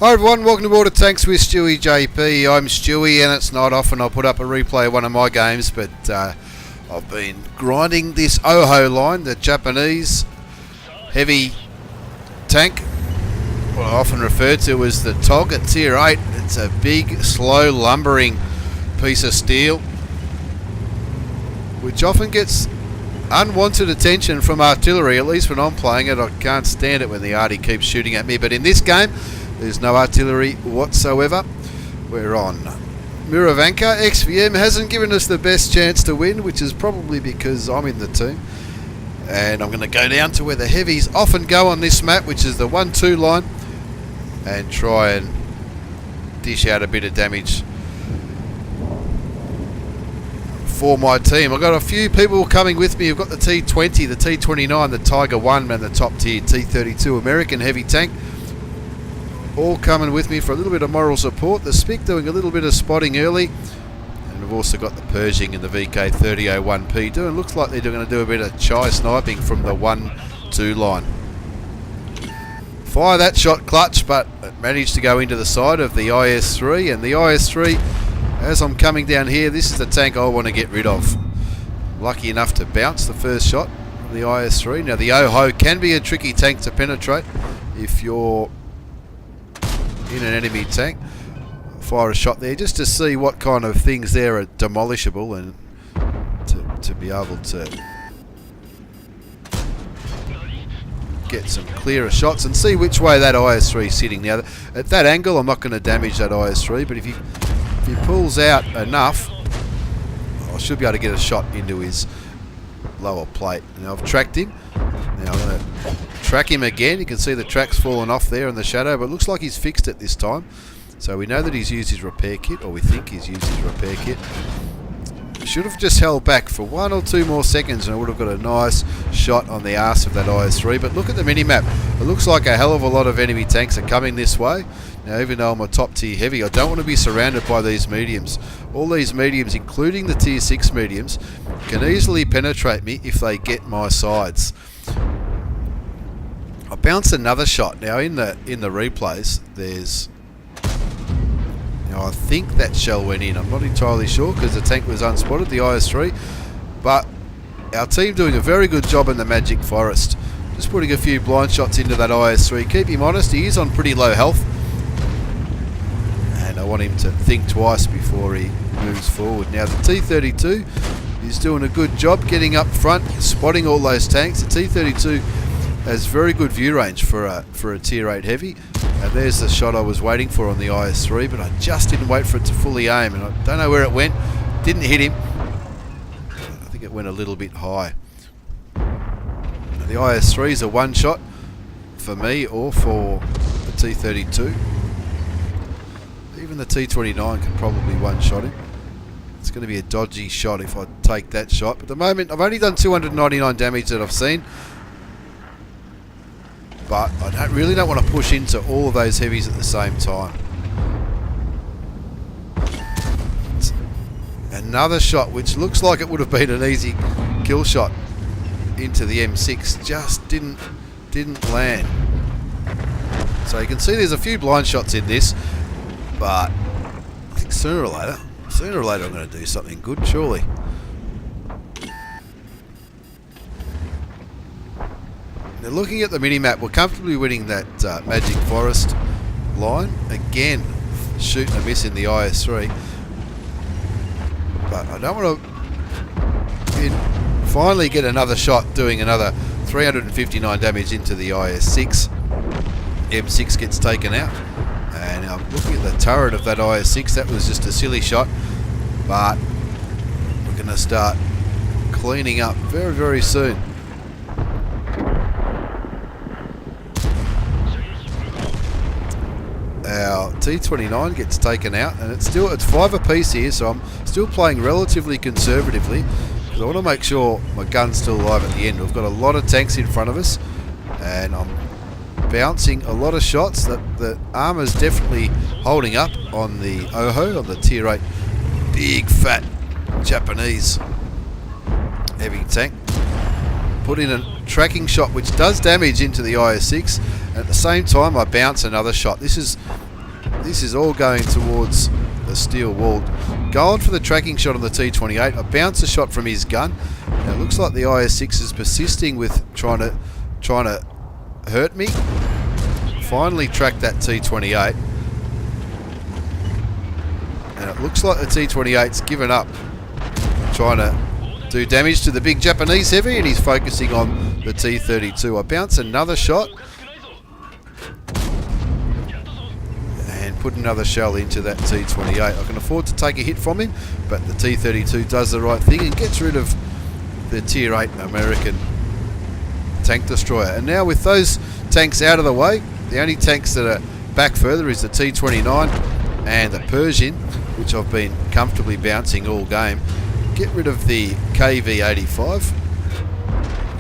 Hi everyone, welcome aboard to Tanks with stewiejp. I'm Stewie, and it's not often I'll put up a replay of one of my games, but I've been grinding this OHO line, the Japanese heavy tank, what I often refer to as the TOG at tier 8. It's a big, slow, lumbering piece of steel, which often gets unwanted attention from artillery. At least when I'm playing it, I can't stand it when the arty keeps shooting at me, but in this game there's no artillery whatsoever. We're on Miravanka. XVM hasn't given us the best chance to win, which is probably because I'm in the team. And I'm going to go down to where the heavies often go on this map, which is the 1-2 line, and try and dish out a bit of damage for my team. I've got a few people coming with me. I've got the T20, the T29, the Tiger 1 and the top tier T32 American heavy tank, all coming with me for a little bit of moral support. The Spic doing a little bit of spotting early, and we've also got the Pershing and the VK3001P doing, looks like they're going to do a bit of chai sniping from the 1-2 line. Fire that shot clutch, but it managed to go into the side of the IS-3, and the IS-3, as I'm coming down here, this is the tank I want to get rid of. Lucky enough to bounce the first shot from the IS-3. Now the OHO can be a tricky tank to penetrate if you're in an enemy tank. Fire a shot there just to see what kind of things there are demolishable, and to be able to get some clearer shots and see which way that IS-3 is sitting. Now at that angle I'm not going to damage that IS-3, but if he pulls out enough, I should be able to get a shot into his lower plate. Now I've tracked him. Now I'm going to track him again. You can see the track's fallen off there in the shadow, but it looks like he's fixed it this time. So we know that he's used his repair kit, or we think he's used his repair kit. Should have just held back for 1 or 2 more seconds and I would have got a nice shot on the arse of that IS-3. But look at the mini-map. It looks like a hell of a lot of enemy tanks are coming this way. Now, even though I'm a top tier heavy, I don't want to be surrounded by these mediums. All these mediums, including the tier 6 mediums, can easily penetrate me if they get my sides. I bounced another shot. Now in the replays, there's, I think that shell went in. I'm not entirely sure because the tank was unspotted, the IS-3. But our team doing a very good job in the Magic Forest. Just putting a few blind shots into that IS-3. Keep him honest, he is on pretty low health. And I want him to think twice before he moves forward. Now the T32 is doing a good job getting up front, spotting all those tanks. The T32 has very good view range for a tier 8 heavy. And there's the shot I was waiting for on the IS-3, but I just didn't wait for it to fully aim, and I don't know where it went. Didn't hit him. I think it went a little bit high. Now, the IS-3 is a one shot for me or for the T32. Even the T29 can probably one shot him. It's going to be a dodgy shot if I take that shot. But at the moment, I've only done 299 damage that I've seen. But I really don't want to push into all of those heavies at the same time. Another shot, which looks like it would have been an easy kill shot into the M6, just didn't land. So you can see there's a few blind shots in this, but I think sooner or later I'm going to do something good, surely. Now looking at the mini-map, we're comfortably winning that Magic Forest line. Again, shooting a miss in the IS-3. But I don't want to finally get another shot doing another 359 damage into the IS-6. M6 gets taken out. And I'm looking at the turret of that IS-6. That was just a silly shot. But we're going to start cleaning up very, very soon. Our T29 gets taken out, and it's 5 apiece here, so I'm still playing relatively conservatively because I want to make sure my gun's still alive at the end. We've got a lot of tanks in front of us, and I'm bouncing a lot of shots. The armor's definitely holding up on the OHO, on the tier 8 big fat Japanese heavy tank. Put in a tracking shot which does damage into the IS-6. At the same time I bounce another shot. This is this is all going towards the steel wall. Going for the tracking shot on the T28. I bounce a shot from his gun. Now it looks like the IS-6 is persisting with trying to hurt me. Finally tracked that T28. And it looks like the T28's given up trying to do damage to the big Japanese heavy, and he's focusing on the T32. I bounce another shot and put another shell into that T28. I can afford to take a hit from him, but the T32 does the right thing and gets rid of the Tier 8 American tank destroyer. And now with those tanks out of the way, the only tanks that are back further is the T29 and the Persian, which I've been comfortably bouncing all game. Get rid of the KV-85,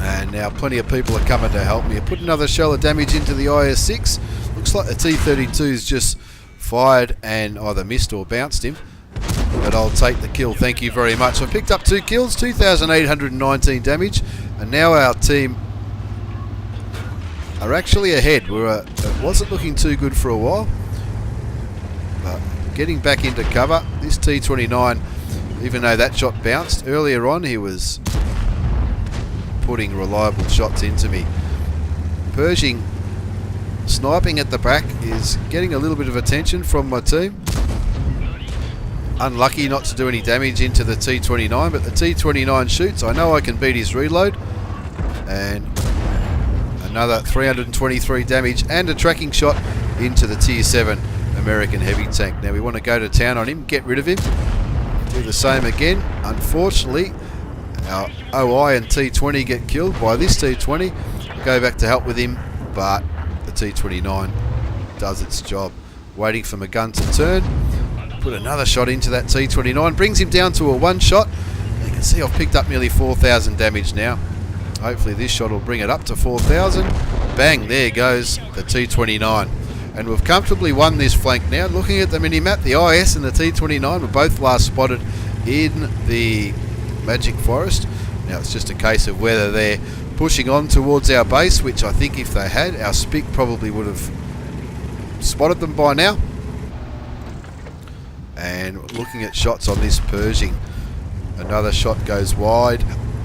and now plenty of people are coming to help me. I put another shell of damage into the IS-6. Looks like the T-32's just fired and either missed or bounced him, but I'll take the kill, thank you very much. I picked up 2 kills, 2,819 damage, and now our team are actually ahead. It wasn't looking too good for a while, but getting back into cover. This T-29, even though that shot bounced earlier on, he was putting reliable shots into me. Pershing sniping at the back is getting a little bit of attention from my team. Unlucky not to do any damage into the T-29, but the T-29 shoots. I know I can beat his reload. And another 323 damage and a tracking shot into the Tier 7 American heavy tank. Now we want to go to town on him, get rid of him. Do the same again. Unfortunately, our OI and T20 get killed by this T20. I'll go back to help with him, but the T29 does its job. Waiting for my gun to turn. Put another shot into that T29. Brings him down to a 1 shot. You can see I've picked up nearly 4,000 damage now. Hopefully this shot will bring it up to 4,000. Bang, there goes the T29. And we've comfortably won this flank now. Looking at the mini-map, the IS and the T29 were both last spotted in the Magic Forest. Now it's just a case of whether they're pushing on towards our base, which I think if they had, our SPIC probably would have spotted them by now. And looking at shots on this Pershing, another shot goes wide,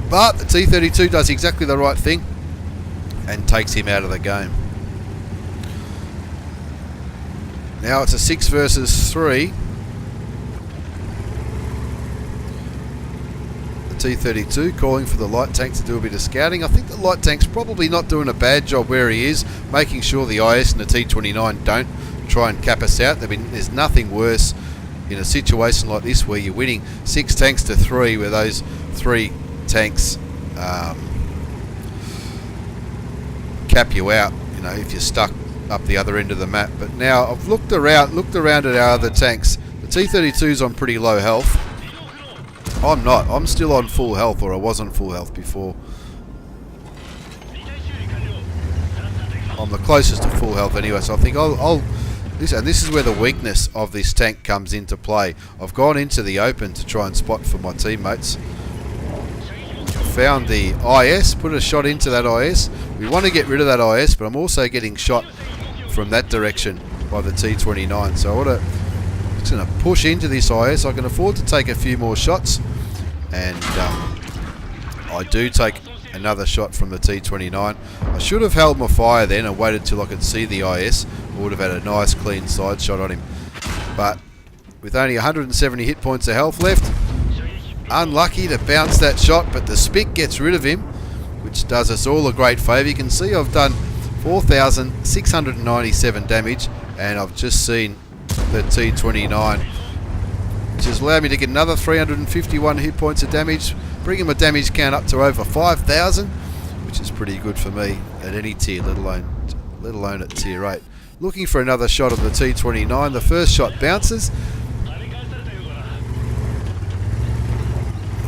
but the T-32 does exactly the right thing and takes him out of the game. Now it's a 6 versus 3. The T-32 calling for the light tank to do a bit of scouting. I think the light tank's probably not doing a bad job where he is, making sure the IS and the T-29 don't try and cap us out. There's nothing worse in a situation like this where you're winning 6 tanks to 3, where those 3 tanks cap you out, you know, if you're stuck up the other end of the map. But now I've looked around at our other tanks. The T-32's on pretty low health. I'm not. I'm still on full health, or I was on full health before. I'm the closest to full health anyway, so I think this is where the weakness of this tank comes into play. I've gone into the open to try and spot for my teammates. Found the IS, put a shot into that IS. We want to get rid of that IS, but I'm also getting shot from that direction by the T-29. So I'm just going to push into this IS. I can afford to take a few more shots, and I do take another shot from the T-29. I should have held my fire then and waited till I could see the IS. I would have had a nice clean side shot on him. But with only 170 hit points of health left, unlucky to bounce that shot, but the SPIC gets rid of him, which does us all a great favour. You can see I've done 4,697 damage, and I've just seen the T-29, which has allowed me to get another 351 hit points of damage, bringing my damage count up to over 5,000, which is pretty good for me at any tier, let alone at tier 8. Looking for another shot of the T-29. The first shot bounces.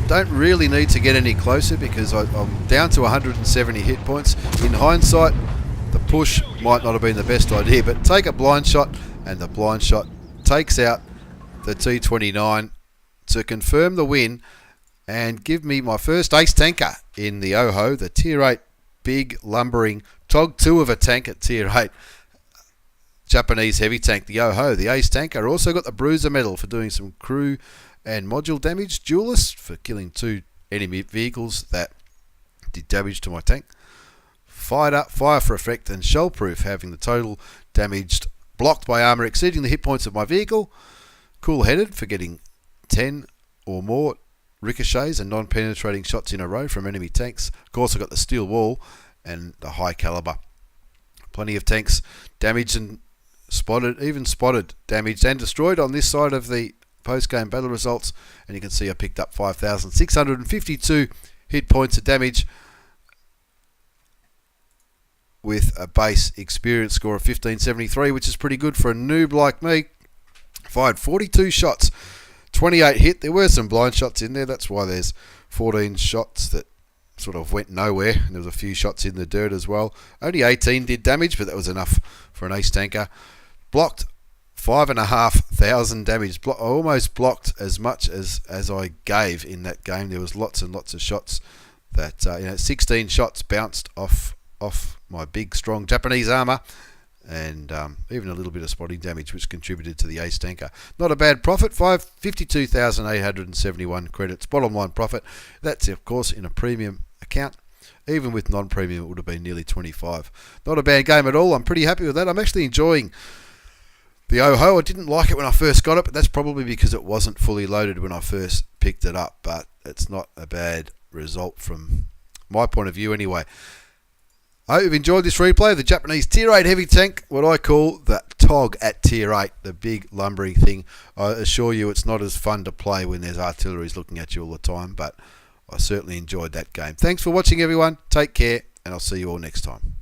Don't really need to get any closer because I'm down to 170 hit points. In hindsight, the push might not have been the best idea, but take a blind shot, and the blind shot takes out the T-29 to confirm the win and give me my first ace tanker in the OHO, the tier 8 big lumbering TOG 2 of a tank at tier 8. Japanese heavy tank, the OHO, the ace tanker, also got the Bruiser medal for doing some crew and module damage. Duelist for killing 2 enemy vehicles that did damage to my tank. Fighter, fire for effect, and shell proof, having the total damaged blocked by armor exceeding the hit points of my vehicle. Cool headed for getting 10 or more ricochets and non-penetrating shots in a row from enemy tanks. Of course, I got the steel wall and the high caliber. Plenty of tanks damaged and spotted, even spotted, damaged and destroyed on this side of the post-game battle results. And you can see I picked up 5,652 hit points of damage with a base experience score of 1573, which is pretty good for a noob like me. Fired 42 shots, 28 hit. There were some blind shots in there. That's why there's 14 shots that sort of went nowhere. And there was a few shots in the dirt as well. Only 18 did damage, but that was enough for an ace tanker. Blocked 5,500 damage. I almost blocked as much as I gave in that game. There was lots and lots of shots that 16 shots bounced off my big strong Japanese armor, and even a little bit of spotting damage, which contributed to the ace tanker. Not a bad profit. 52,871 credits. Bottom line profit. That's of course in a premium account. Even with non-premium, it would have been nearly 25. Not a bad game at all. I'm pretty happy with that. I'm actually enjoying the OHO. I didn't like it when I first got it, but that's probably because it wasn't fully loaded when I first picked it up. But it's not a bad result from my point of view anyway. I hope you've enjoyed this replay of the Japanese Tier 8 heavy tank, what I call the TOG at Tier 8, the big lumbering thing. I assure you it's not as fun to play when there's artilleries looking at you all the time, but I certainly enjoyed that game. Thanks for watching, everyone. Take care, and I'll see you all next time.